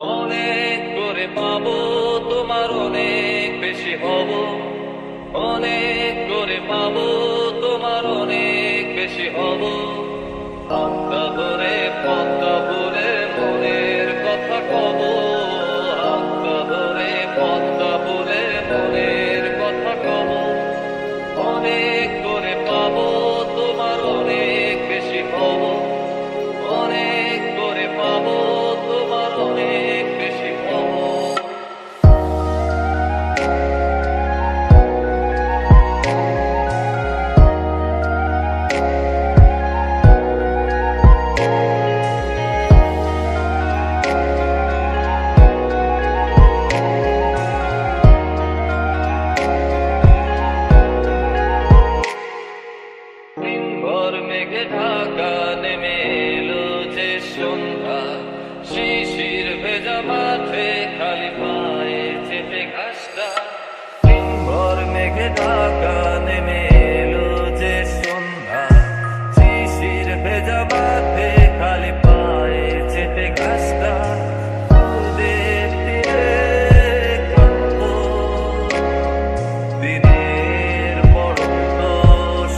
অনেক করে পাবো, তোমার অনেক বেশি হব। অনেক করে পাবো, তোমার অনেক বেশি হব। আত্মা ধরে পদ্মা ভুলে মনের কথা কব। আত্মা ধরে পদ্মা ভুলে মনের কথা কব। অনেক করে পাবো, তোমার অনেক বেশি হব। অনেক করে পাবো, তোমার অনেক বেশি হব। দিনভর মেঘে ঢাকা নেমে এলো যে সন্ধ্যা, শিশির ভেজা মাঠে খালি পায়ে চেপে ঘাসটা। দিনভর মেঘে ঢাকা নেমে এলো যে সন্ধ্যা, শিশির ভেজা মাঠে খালি পায়ে চেপে ঘাসটা। নদীর তীরে ক্লান্ত দিনের পড়ন্ত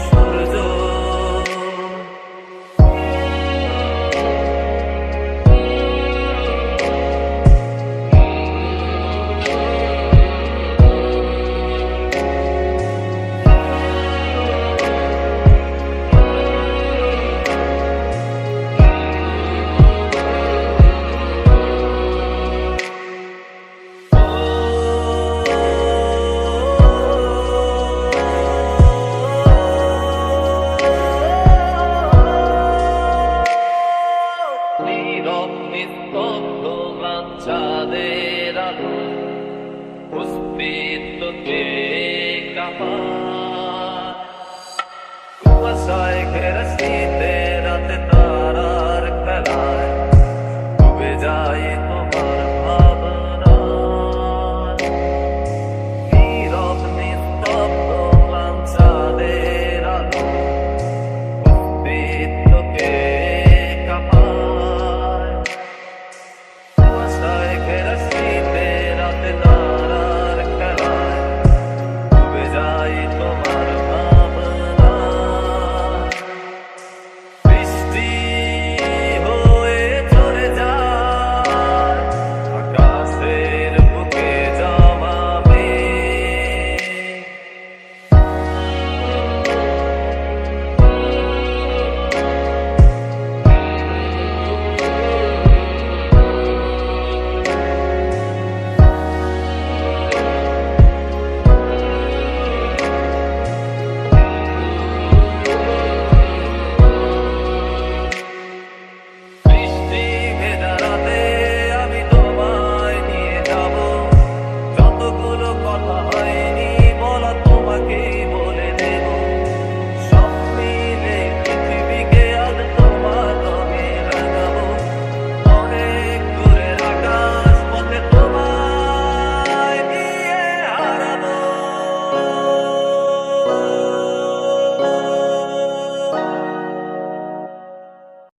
সূর্য, নীরব নিস্তব্ধ চাঁদের আলো, অস্তিত্বকে কাঁপায়। কুয়াশায় ঘেরা শীতে রাতে তারার খেলায় ডুবে যায়